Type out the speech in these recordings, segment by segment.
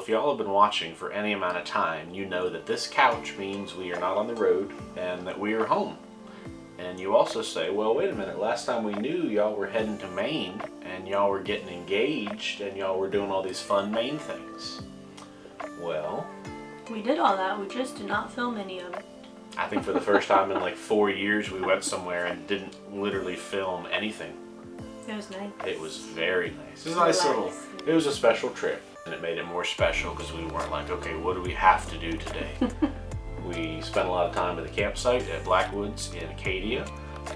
if y'all have been watching for any amount of time, you know that this couch means we are not on the road and that we are home. And you also say, well, wait a minute, last time we knew y'all were heading to Maine and y'all were getting engaged and y'all were doing all these fun Maine things. Well, we did all that, we just did not film any of it. I think for the first time in like 4 years we went somewhere and didn't literally film anything. It was nice. It was very nice. It was a nice little, it was a special trip. And it made it more special because we weren't like, okay, what do we have to do today? We spent a lot of time at the campsite at Blackwoods in Acadia.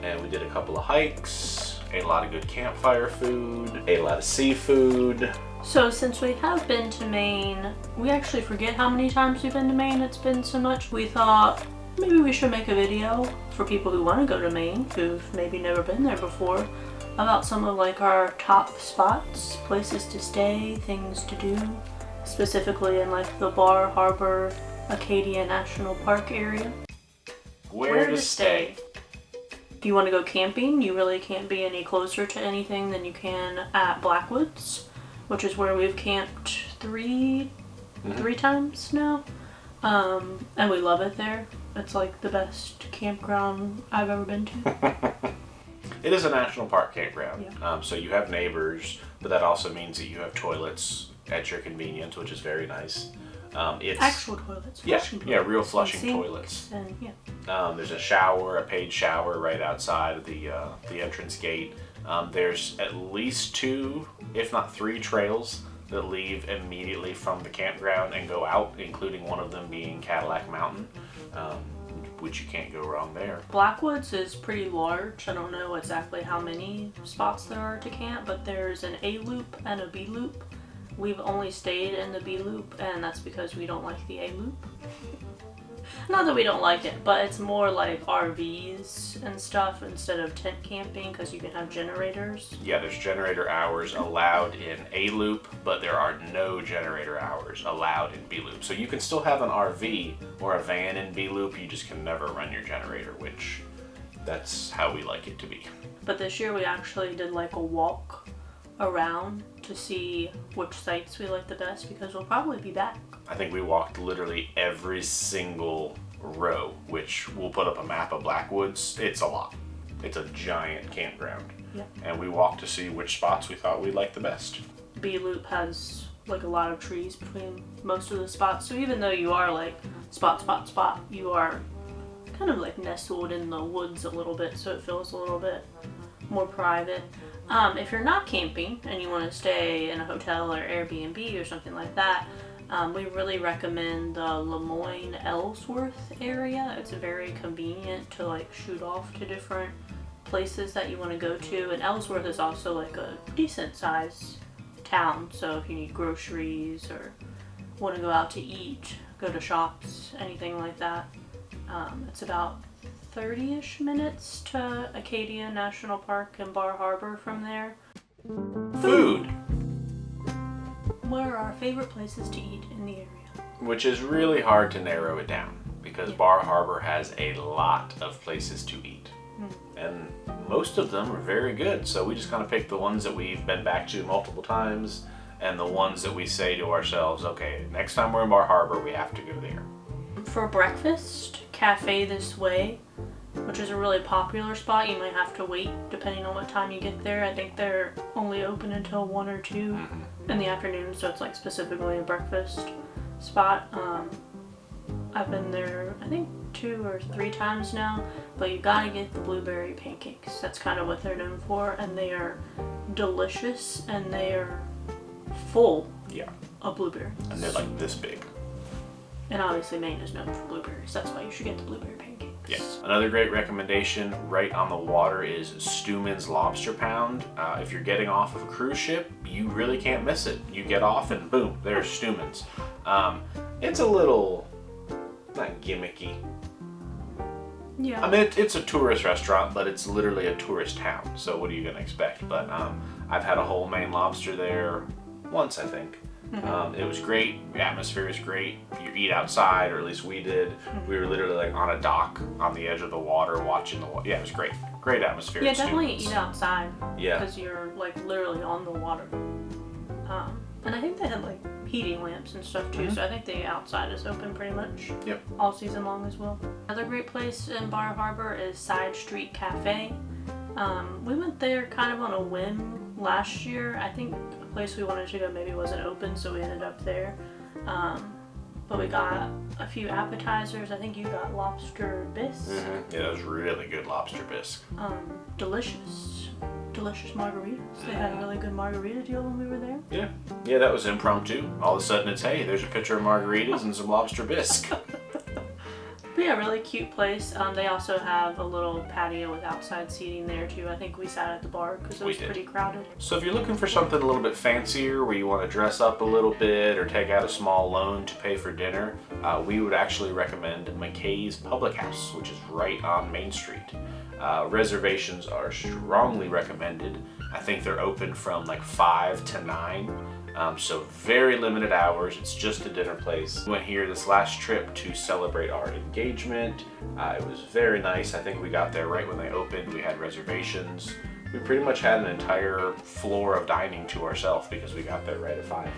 And we did a couple of hikes, ate a lot of good campfire food, ate a lot of seafood. So since we have been to Maine, we actually forget how many times we've been to Maine. It's been so much. We thought maybe we should make a video for people who want to go to Maine, who've maybe never been there before, about some of like our top spots, places to stay, things to do, specifically in like the Bar Harbor, Acadia National Park area. Where to stay. If you want to go camping, you really can't be any closer to anything than you can at Blackwoods, which is where we've camped three times now. And we love it there. It's like the best campground I've ever been to. It is a national park campground, yeah. So you have neighbors, but that also means that you have toilets at your convenience, which is very nice. It's actual toilets, real flushing toilets. And there's a shower, a paid shower right outside of the entrance gate. There's at least 2, if not 3 trails that leave immediately from the campground and go out, including one of them being Cadillac Mountain. Which you can't go wrong there. Blackwoods is pretty large. I don't know exactly how many spots there are to camp, but there's an A loop and a B loop. We've only stayed in the B loop, and that's because we don't like the A loop. Not that we don't like it, but it's more like RVs and stuff instead of tent camping because you can have generators. Yeah, there's generator hours allowed in A loop, but there are no generator hours allowed in B loop. So you can still have an RV or a van in B loop, you just can never run your generator, which that's how we like it to be. But this year we actually did like a walk around to see which sites we like the best because we'll probably be back. I think we walked literally every single row, which we'll put up a map of Blackwoods. It's a lot. It's a giant campground. Yeah. And we walked to see which spots we thought we'd like the best. B loop has like a lot of trees between most of the spots. So even though you are like spot, you are kind of like nestled in the woods a little bit. So it feels a little bit more private. If you're not camping and you want to stay in a hotel or Airbnb or something like that, we really recommend the Lemoyne Ellsworth area. It's very convenient to like shoot off to different places that you want to go to. And Ellsworth is also like a decent sized town. So if you need groceries or want to go out to eat, go to shops, anything like that, it's about 30-ish minutes to Acadia National Park and Bar Harbor from there. Food! What are our favorite places to eat in the area? Which is really hard to narrow it down because Bar Harbor has a lot of places to eat. And most of them are very good, so we just kind of pick the ones that we've been back to multiple times and the ones that we say to ourselves, okay, next time we're in Bar Harbor, we have to go there. For breakfast, Cafe This Way, which is a really popular spot. You might have to wait depending on what time you get there. I think they're only open until 1 or 2 in the afternoon, so it's like specifically a breakfast spot. I've been there I think 2 or 3 times now, but you gotta get the blueberry pancakes. That's kind of what they're known for, and they are delicious and they are full of blueberries. And they're like this big. And obviously Maine is known for blueberries. That's why you should get the blueberry pancakes. Yes. Another great recommendation right on the water is Stewman's Lobster Pound. If you're getting off of a cruise ship, you really can't miss it. You get off and boom, there's Stewman's. It's a little, not gimmicky. Yeah. I mean, it's a tourist restaurant, but it's literally a tourist town. So what are you going to expect? But I've had a whole Maine lobster there once, I think. It was great. The atmosphere is great. You eat outside, or at least we did. We were literally like on a dock on the edge of the water watching the water. Yeah, it was great. Great atmosphere. Yeah, definitely eat outside. Yeah. Because you're like literally on the water. And I think they had like heating lamps and stuff too. So I think the outside is open pretty much all season long as well. Another great place in Bar Harbor is Side Street Cafe. We went there kind of on a whim last year. I think a place we wanted to go maybe wasn't open, so we ended up there. But we got a few appetizers. I think you got lobster bisque. Yeah, that was really good lobster bisque. Delicious margaritas. They had a really good margarita deal when we were there. Yeah, that was impromptu. All of a sudden it's, hey, there's a pitcher of margaritas and some lobster bisque. But yeah, really cute place. They also have a little patio with outside seating there too. I think we sat at the bar because it was pretty crowded. So if you're looking for something a little bit fancier where you want to dress up a little bit or take out a small loan to pay for dinner, we would actually recommend McKay's Public House, which is right on Main Street. Reservations are strongly recommended. I think they're open from like 5 to 9. So very limited hours. It's just a dinner place. We went here this last trip to celebrate our engagement. It was very nice. I think we got there right when they opened. We had reservations. We pretty much had an entire floor of dining to ourselves because we got there right at 5.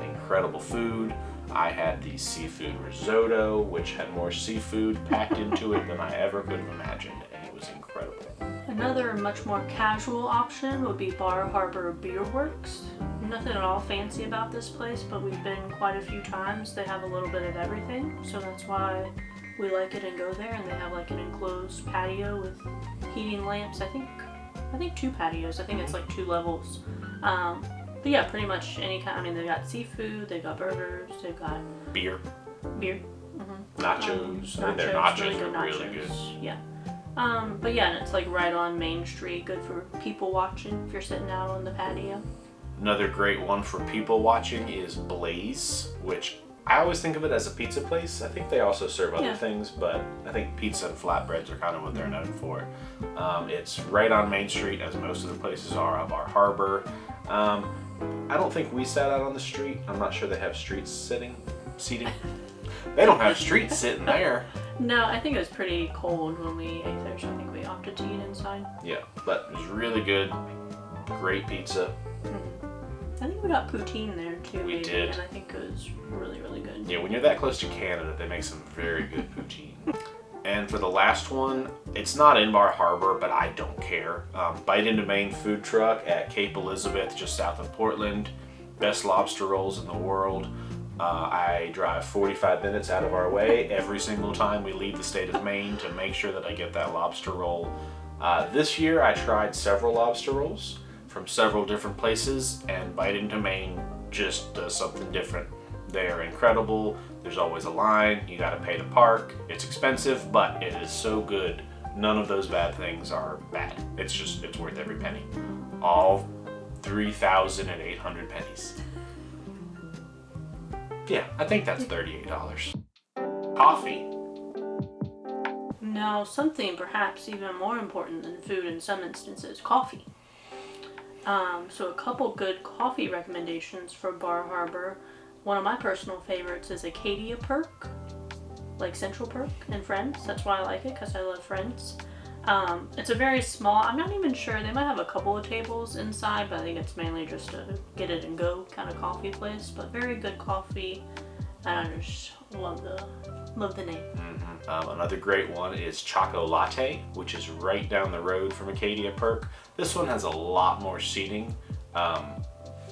Incredible food. I had the seafood risotto, which had more seafood packed into it than I ever could have imagined, and it was incredible. Another much more casual option would be Bar Harbor Beer Works. Nothing at all fancy about this place, but we've been quite a few times. They have a little bit of everything, so that's why we like it and go there. And they have like an enclosed patio with heating lamps. I think 2 patios. I think it's like 2 levels. But yeah, pretty much any kind. I mean, they've got seafood, they've got burgers, they've got beer, nachos. I think their nachos are really good. Yeah. But yeah, and it's like right on Main Street. Good for people watching if you're sitting out on the patio. Another great one for people watching is Blaze, which I always think of it as a pizza place. I think they also serve other things, but I think pizza and flatbreads are kind of what they're known for. It's right on Main Street, as most of the places are of our harbor. I don't think we sat out on the street. I'm not sure they have seating. They don't have streets sitting there. No, I think it was pretty cold when we ate there, so I think we opted to eat inside. Yeah, but it was really good. Great pizza. I think we got poutine there too. We did. And I think it was really, really good. Yeah, when you're that close to Canada, they make some very good poutine. And for the last one, it's not in Bar Harbor, but I don't care. Bite Into Maine food truck at Cape Elizabeth, just south of Portland. Best lobster rolls in the world. I drive 45 minutes out of our way every single time we leave the state of Maine to make sure that I get that lobster roll. This year I tried several lobster rolls from several different places, and Bite Into Maine just does something different. They're incredible. There's always a line. You gotta pay to park. It's expensive, but it is so good. None of those bad things are bad. It's worth every penny. All 3,800 pennies. Yeah, I think that's $38. Coffee. Now, something perhaps even more important than food in some instances, coffee. So a couple good coffee recommendations for Bar Harbor. One of my personal favorites is Acadia Perk, like Central Perk and Friends. That's why I like it, because I love Friends. It's a very small, I'm not even sure, they might have a couple of tables inside, but I think it's mainly just a get it and go kind of coffee place, but very good coffee, and I just love the name. Another great one is Choco Latte, which is right down the road from Acadia Perk. This one has a lot more seating.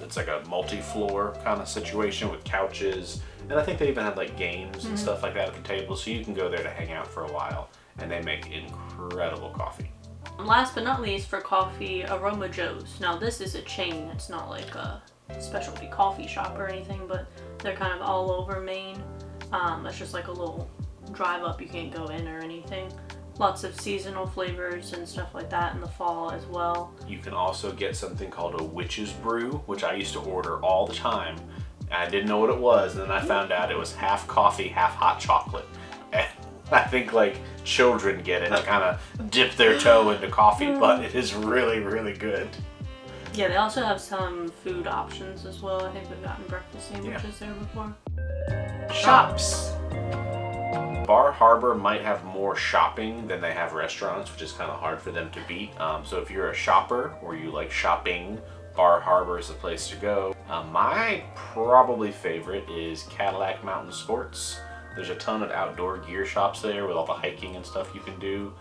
It's like a multi-floor kind of situation with couches, and I think they even have like games and stuff like that at the table, so you can go there to hang out for a while, and they make incredible coffee. Last but not least for coffee, Aroma Joe's. Now this is a chain, it's not like a specialty coffee shop or anything, but they're kind of all over Maine. It's just like a little drive up, you can't go in or anything. Lots of seasonal flavors and stuff like that in the fall as well. You can also get something called a witch's brew, which I used to order all the time. I didn't know what it was, and then I found out it was half coffee, half hot chocolate. And I think like children get it to kind of dip their toe into coffee, but it is really, really good. Yeah, they also have some food options as well. I think we've gotten breakfast sandwiches there before. Shops. Bar Harbor might have more shopping than they have restaurants, which is kind of hard for them to beat. So if you're a shopper or you like shopping Bar Harbor is the place to go. My probably favorite is Cadillac Mountain Sports. There's a ton of outdoor gear shops there with all the hiking and stuff you can do.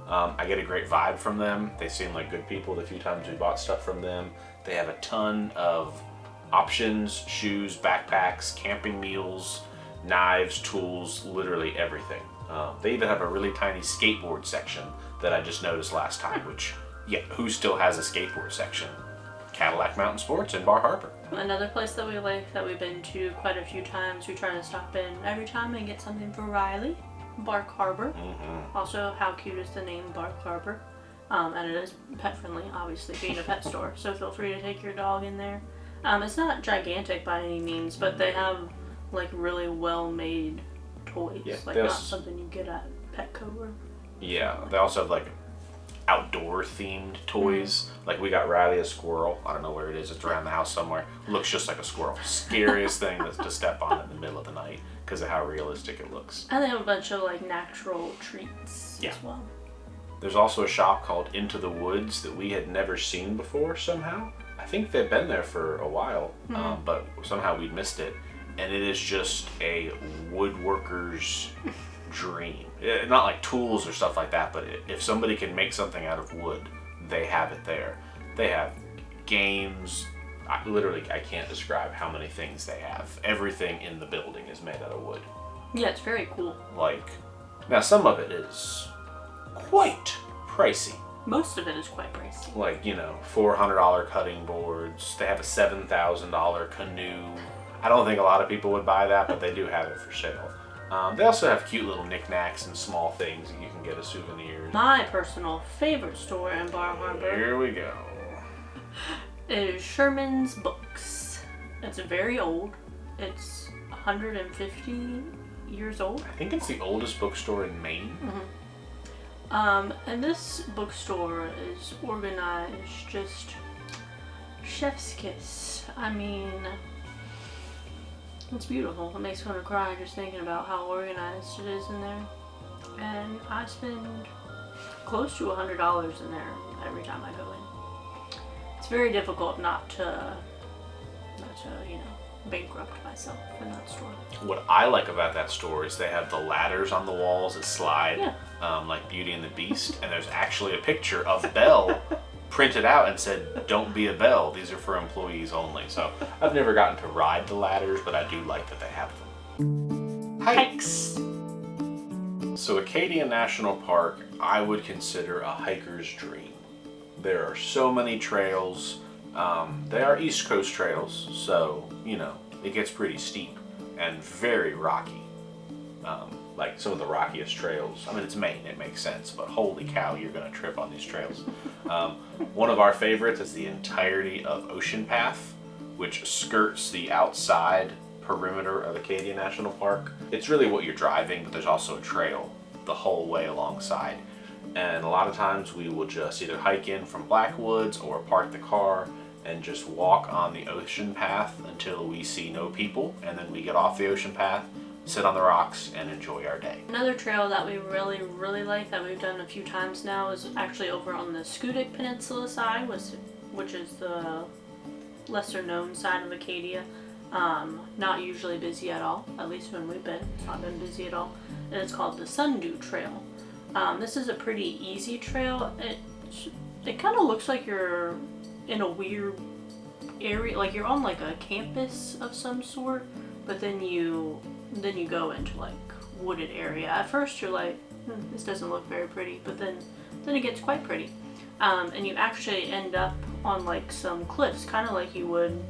I get a great vibe from them. They seem like good people the few times we bought stuff from them. They have a ton of options, shoes, backpacks, camping meals, knives, tools, literally everything. They even have a really tiny skateboard section that I just noticed last time, which, yeah, who still has a skateboard section? Cadillac Mountain Sports in Bar Harbor. Another place that we like that we've been to quite a few times, we try to stop in every time and get something for Riley. Bark Harbor. Also, how cute is the name Bark Harbor? And it is pet friendly, obviously, being a pet store. So feel free to take your dog in there. It's not gigantic by any means, but they have like really well made toys. Yeah, like not something you get at Petco or. Yeah, they also have like outdoor themed toys. Like we got Riley a squirrel. I don't know where it is. It's around the house somewhere. Looks just like a squirrel. Scariest thing to step on in the middle of the night because of how realistic it looks. And they have a bunch of like natural treats as well. There's also a shop called Into the Woods that we had never seen before somehow. I think they've been there for a while, but somehow we missed it. And it is just a woodworker's dream. Not like tools or stuff like that, but if somebody can make something out of wood, they have it there. They have games. I can't describe how many things they have. Everything in the building is made out of wood. Yeah, it's very cool. Like, now some of it is quite pricey. Most of it is quite pricey. Like, $400 cutting boards. They have a $7,000 canoe. I don't think a lot of people would buy that, but they do have it for sale. They also have cute little knickknacks and small things that you can get as souvenirs. My personal favorite store in Bar Harbor. Here we go. Is Sherman's Books. It's very old. It's 150 years old. I think it's the oldest bookstore in Maine. And this bookstore is organized just chef's kiss. I mean, it's beautiful. It makes me want to cry just thinking about how organized it is in there. And I spend close to $100 in there every time I go in. It's very difficult not to bankrupt myself in that store. What I like about that store is they have the ladders on the walls that slide, like Beauty and the Beast, and there's actually a picture of Belle printed out and said, "Don't be a Belle. These are for employees only." So I've never gotten to ride the ladders, but I do like that they have them. Hikes. So Acadia National Park, I would consider a hiker's dream. There are so many trails. They are East Coast trails, so, it gets pretty steep and very rocky. Like some of the rockiest trails. I mean, it's Maine, it makes sense, but holy cow, you're going to trip on these trails. One of our favorites is the entirety of Ocean Path, which skirts the outside perimeter of Acadia National Park. It's really what you're driving, but there's also a trail the whole way alongside. And a lot of times we will just either hike in from Blackwoods or park the car and just walk on the Ocean Path until we see no people, and then we get off the Ocean Path, sit on the rocks, and enjoy our day. Another trail that we really, really like that we've done a few times now is actually over on the Schoodic Peninsula side, which is the lesser known side of Acadia. Not usually busy at all, at least when we've been. It's not been busy at all. And it's called the Sundew Trail. This is a pretty easy trail. It kind of looks like you're in a weird area, like you're on like a campus of some sort, but then you go into like wooded area. At first you're like, this doesn't look very pretty, but then it gets quite pretty. And you actually end up on like some cliffs, kind of like you would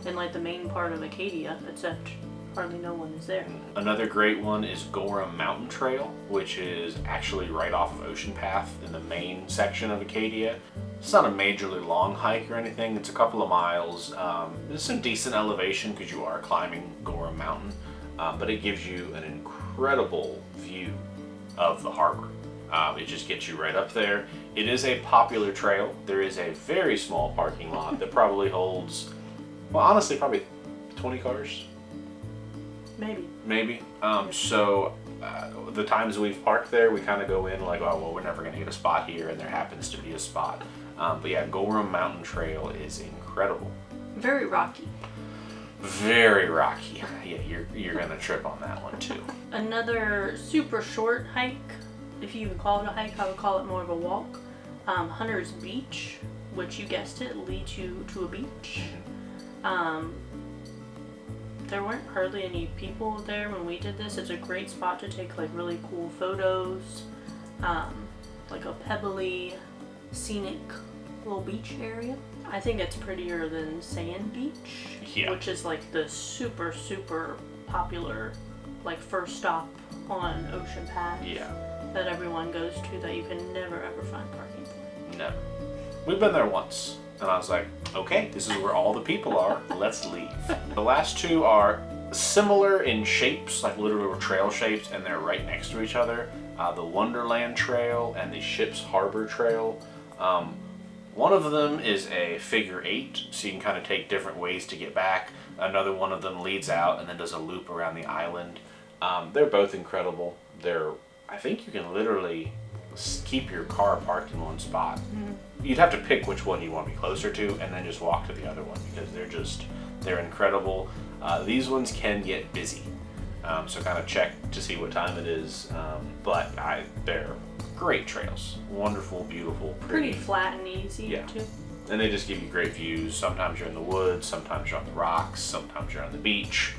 in like the main part of Acadia, except hardly no one is there. Another great one is Gorham Mountain Trail, which is actually right off of Ocean Path in the main section of Acadia. It's not a majorly long hike or anything. It's a couple of miles. There's some decent elevation because you are climbing Gorham Mountain, but it gives you an incredible view of the harbor. It just gets you right up there. It is a popular trail. There is a very small parking lot that probably holds, well, honestly, probably 20 cars. Maybe. So the times we've parked there, we kind of go in like, oh, well, we're never going to get a spot here, and there happens to be a spot. But yeah, Gorham Mountain Trail is incredible. Very rocky. Very rocky. Yeah, you're gonna trip on that one too. Another super short hike, if you even call it a hike, I would call it more of a walk. Hunter's Beach, which you guessed it, leads you to a beach. There weren't hardly any people there when we did this. It's a great spot to take like really cool photos. Like a pebbly, scenic little beach area. I think it's prettier than Sand Beach, Yeah. which is like the super, super popular like first stop on Ocean Path. Yeah. That everyone goes to that you can never ever find parking for. No. We've been there once, and I was like, okay, this is where all the people are. Let's leave. The last two are similar in shapes, like literal trail shapes, and they're right next to each other. The Wonderland Trail and the Ships Harbor Trail. One of them is a figure 8, so you can kind of take different ways to get back. Another one of them leads out and then does a loop around the island. They're both incredible. I think you can literally keep your car parked in one spot. You'd have to pick which one you want to be closer to and then just walk to the other one because they're incredible. These ones can get busy. So kind of check to see what time it is. But they're great trails. Wonderful, beautiful, Pretty flat and easy Yeah. too. And they just give you great views. Sometimes you're in the woods, sometimes you're on the rocks, sometimes you're on the beach.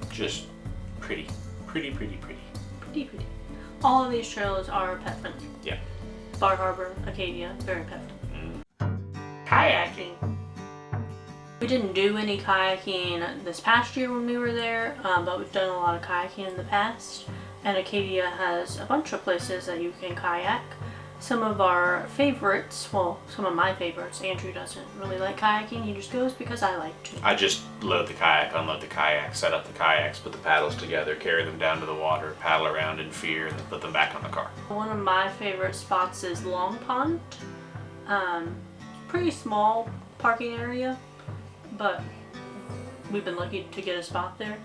Just pretty. Pretty. All of these trails are pet friendly. Yeah. Bar Harbor, Acadia, very pet friendly. Kayaking. We didn't do any kayaking this past year when we were there, but we've done a lot of kayaking in the past. And Acadia has a bunch of places that you can kayak. Some of our favorites, well, some of my favorites, Andrew doesn't really like kayaking. He just goes because I like to. I just load the kayak, unload the kayak, set up the kayaks, put the paddles together, carry them down to the water, paddle around in fear, and then put them back on the car. One of my favorite spots is Long Pond. Pretty small parking area, but we've been lucky to get a spot there.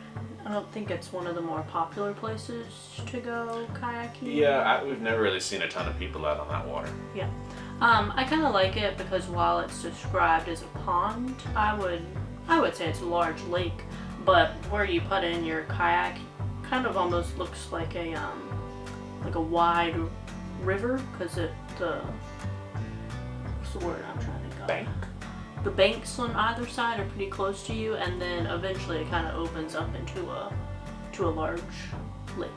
I don't think it's one of the more popular places to go kayaking. Yeah, we've never really seen a ton of people out on that water. Yeah. I kind of like it because while it's described as a pond, I would say it's a large lake, but where you put in your kayak kind of almost looks like a wide river because what's the word I'm trying to think of? Bank? The banks on either side are pretty close to you, and then eventually it kind of opens up into a large lake,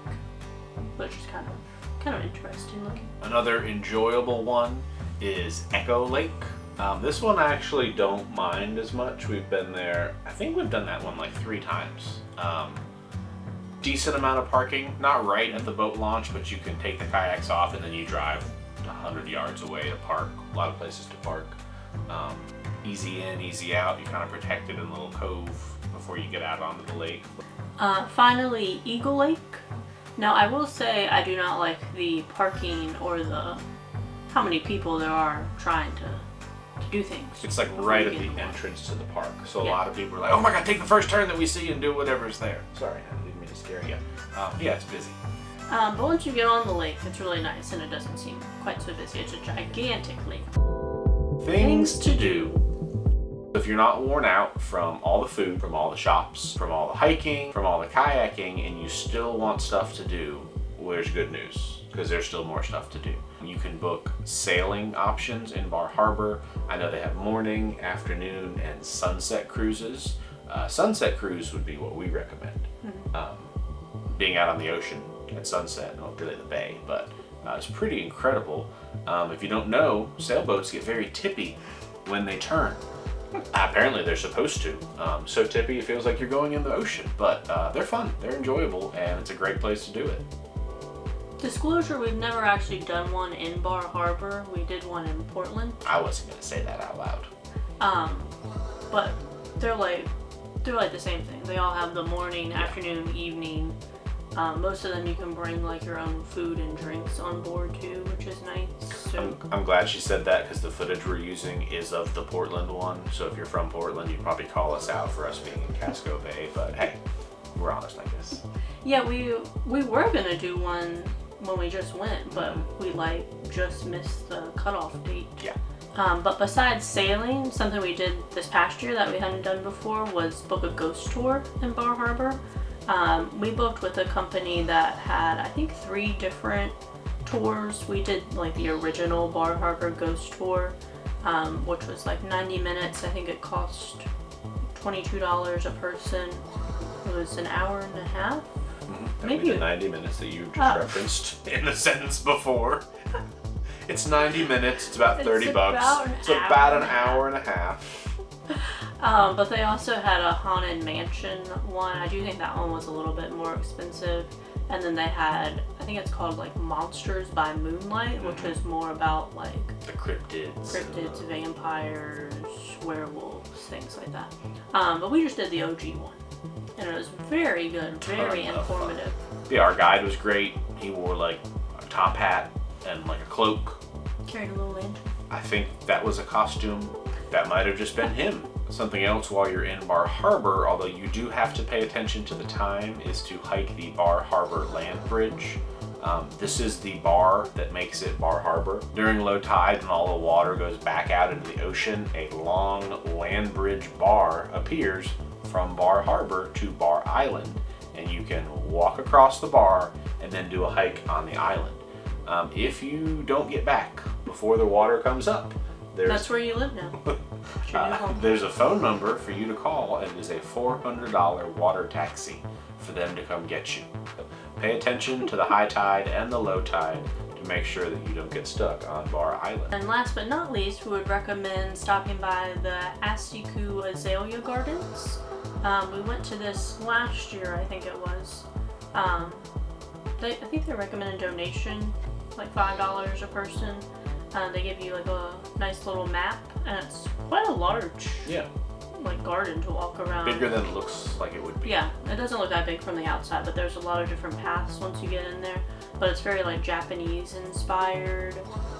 which is kind of interesting looking. Another enjoyable one is Echo Lake. This one I actually don't mind as much. We've been there, I think we've done that one like 3 times. Decent amount of parking, not right at the boat launch, but you can take the kayaks off and then you drive 100 yards away to park. A lot of places to park. Easy in, easy out. You're kind of protected in a little cove before you get out onto the lake. Finally, Eagle Lake. Now, I will say I do not like the parking or how many people there are trying to do things. It's like right at the entrance to the park. So a lot of people are like, oh my god, take the first turn that we see and do whatever's there. Sorry, I didn't mean to scare you. Yeah, it's busy. But once you get on the lake, it's really nice and it doesn't seem quite so busy. It's a gigantic lake. Things to do. If you're not worn out from all the food, from all the shops, from all the hiking, from all the kayaking, and you still want stuff to do, well, there's good news, because there's still more stuff to do. You can book sailing options in Bar Harbor. I know they have morning, afternoon, and sunset cruises. Sunset cruise would be what we recommend. Being out on the ocean at sunset, not really the bay, but it's pretty incredible. If you don't know, sailboats get very tippy when they turn. Apparently they're supposed to. So tippy it feels like you're going in the ocean, but they're fun, they're enjoyable, and it's a great place to do it. Disclosure, we've never actually done one in Bar Harbor. We did one in Portland. I wasn't going to say that out loud. But they're like the same thing. They all have the morning, afternoon, evening. Most of them you can bring like your own food and drinks on board too, which is nice. So I'm glad she said that because the footage we're using is of the Portland one. So if you're from Portland, you'd probably call us out for us being in Casco Bay. But hey, we're honest, I guess. Yeah, we were gonna do one when we just went, but we just missed the cutoff date. Yeah. But besides sailing, something we did this past year that we hadn't done before was book a ghost tour in Bar Harbor. We booked with a company that had, I think, 3 different tours. We did like the original Bar Harbor ghost tour, which was like 90 minutes. I think it cost $22 a person. It was an hour and a half. Maybe the 90 minutes that you just referenced in the sentence before. It's 90 minutes, it's about 30 bucks. It's about an hour and a half. But they also had a haunted mansion one. I do think that one was a little bit more expensive. And then they had, I think it's called like Monsters by Moonlight, which is more about like the cryptids, vampires, werewolves, things like that. But we just did the OG one, and it was very good, very informative. Yeah, our guide was great. He wore like a top hat and like a cloak. Carried a little lantern. I think that was a costume. That might have just been him. Something else while you're in Bar Harbor, although you do have to pay attention to the time, is to hike the Bar Harbor Land Bridge. This is the bar that makes it Bar Harbor. During low tide, when all the water goes back out into the ocean, a long land bridge bar appears from Bar Harbor to Bar Island, and you can walk across the bar and then do a hike on the island. If you don't get back before the water comes up, that's where you live now. There's a phone number for you to call, and it is a $400 water taxi for them to come get you. Pay attention to the high tide and the low tide to make sure that you don't get stuck on Bar Island. And last but not least, we would recommend stopping by the Astiku Azalea Gardens. We went to this last year, I think it was. I think they recommend a donation, like $5 a person. They give you like a nice little map, and it's quite a large like garden to walk around. Bigger than it looks like it would be. Yeah, it doesn't look that big from the outside, but there's a lot of different paths once you get in there. But it's very like Japanese inspired,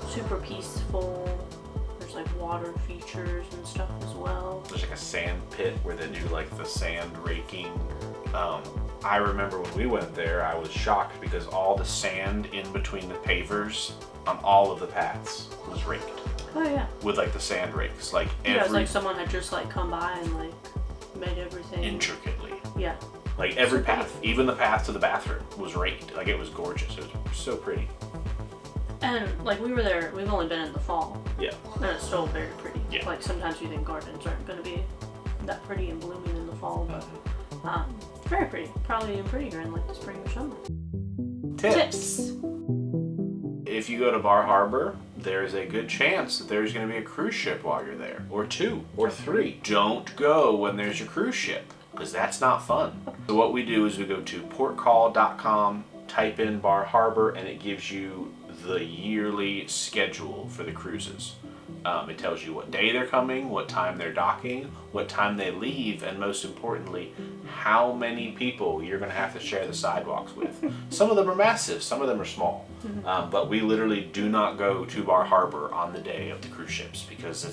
super peaceful. There's like water features and stuff as well. There's like a sand pit where they do like the sand raking. I remember when we went there, I was shocked because all the sand in between the pavers on all of the paths was raked. Oh yeah. With like the sand rakes, like it was like someone had just like come by and like made everything intricately. Yeah. Like every path, even the path to the bathroom was raked. Like it was gorgeous. It was so pretty. And like we were there, we've only been in the fall. Yeah. And it's still very pretty. Yeah. Like sometimes you think gardens aren't going to be that pretty and blooming in the fall, but very pretty. Probably even prettier in like the spring or summer. Tips. If you go to Bar Harbor, there's a good chance that there's going to be a cruise ship while you're there, or 2, or 3. Don't go when there's a cruise ship, because that's not fun. So what we do is we go to portcall.com, type in Bar Harbor, and it gives you the yearly schedule for the cruises. It tells you what day they're coming, what time they're docking, what time they leave, and most importantly, how many people you're going to have to share the sidewalks with. Some of them are massive, some of them are small. But we literally do not go to Bar Harbor on the day of the cruise ships because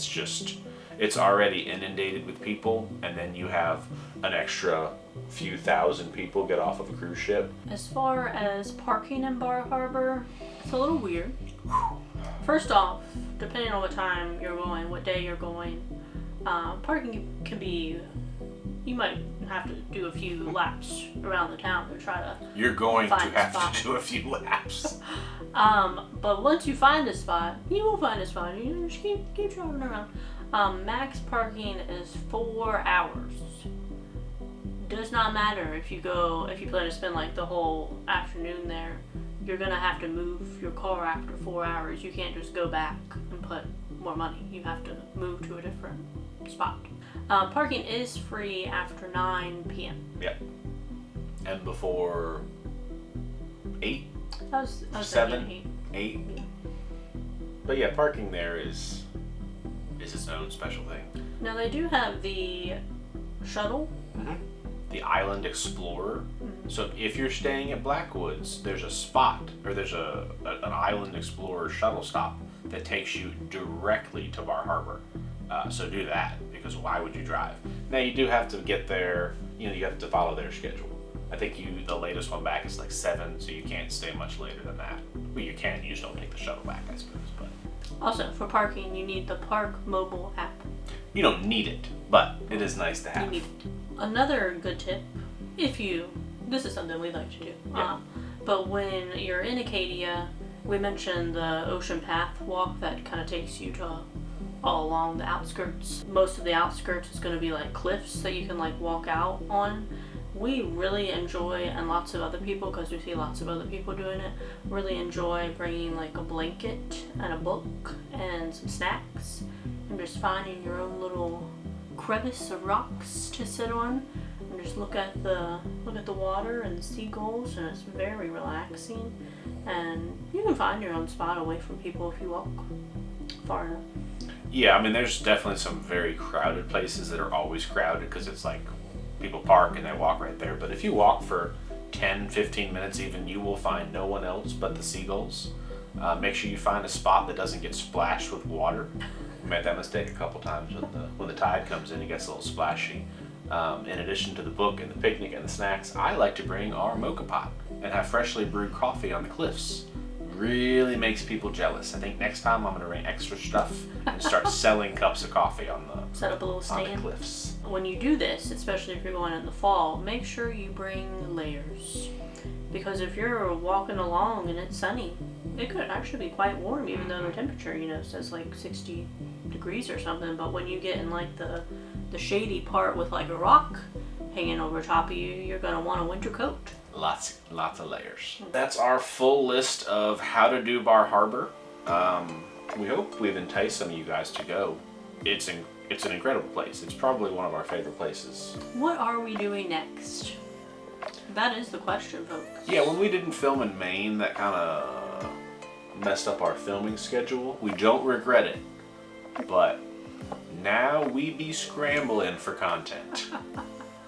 it's already inundated with people, and then you have an extra few thousand people get off of a cruise ship. As far as parking in Bar Harbor, it's a little weird. First off, depending on what time you're going, what day you're going, parking can be, you might have to do a few laps around the town to try to You're going to have to do a few laps. But once you find a spot, you will find a spot. You just keep driving around. Max parking is 4 hours. Does not matter if you plan to spend like the whole afternoon there. You're gonna have to move your car after 4 hours. You can't just go back and put more money. You have to move to a different spot. Parking is free after 9 p.m. Yep. And before 8? I was 7, 8. Yeah. But yeah, parking there is its own special thing. Now they do have the shuttle. Mm-hmm. The Island Explorer. So if you're staying at Blackwoods, there's a spot, or there's an Island Explorer shuttle stop that takes you directly to Bar Harbor. So do that, because why would you drive? Now you do have to get there, you have to follow their schedule. I think the latest one back is like 7, so you can't stay much later than that. Well, you can, you just don't take the shuttle back, I suppose. But Also, for parking, you need the Park mobile app. You don't need it, but it is nice to have. You need it. Another good tip, this is something we like to do. Yeah. But when you're in Acadia, we mentioned the Ocean Path walk that kind of takes you to all along the outskirts. Most of the outskirts is going to be like cliffs that you can like walk out on. We really enjoy, and lots of other people, because we see lots of other people doing it, really enjoy bringing like a blanket and a book and some snacks and just finding your own little crevice of rocks to sit on and just look at the water and the seagulls, and it's very relaxing. And you can find your own spot away from people if you walk far enough. Yeah, I mean, there's definitely some very crowded places that are always crowded because it's like people park and they walk right there. But if you walk for 10, 15 minutes even, you will find no one else but the seagulls. Make sure you find a spot that doesn't get splashed with water. We made that mistake a couple times when the tide comes in, it gets a little splashy. In addition to the book and the picnic and the snacks, I like to bring our mocha pot and have freshly brewed coffee on the cliffs. Really makes people jealous. I think next time I'm going to bring extra stuff and start selling cups of coffee on the Set up a little stand on the cliffs. When you do this, especially if you're going in the fall, make sure you bring layers. Because if you're walking along and it's sunny, it could actually be quite warm, even though the temperature, says like 60 degrees or something. But when you get in like the shady part with like a rock hanging over top of you, you're going to want a winter coat. Lots of layers. That's our full list of how to do Bar Harbor. We hope we've enticed some of you guys to go. It's an incredible place. It's probably one of our favorite places. What are we doing next? That is the question, folks. Yeah, when we didn't film in Maine, that kind of messed up our filming schedule. We don't regret it, but now we be scrambling for content.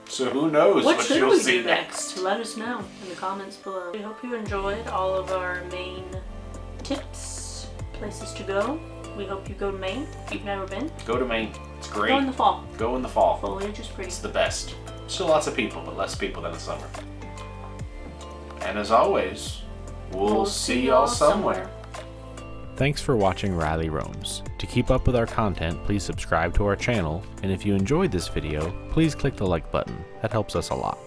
So who knows what you'll see next. Let us know in the comments below. We hope you enjoyed all of our Maine tips, places to go. We hope you go to Maine if you've never been. Go to Maine. It's great. Go in the fall. Go in the fall. Foliage is pretty. It's the best. Still lots of people, but less people than the summer. And as always, we'll see y'all somewhere. Thanks for watching Riley Roams. To keep up with our content, please subscribe to our channel, and if you enjoyed this video, please click the like button. That helps us a lot.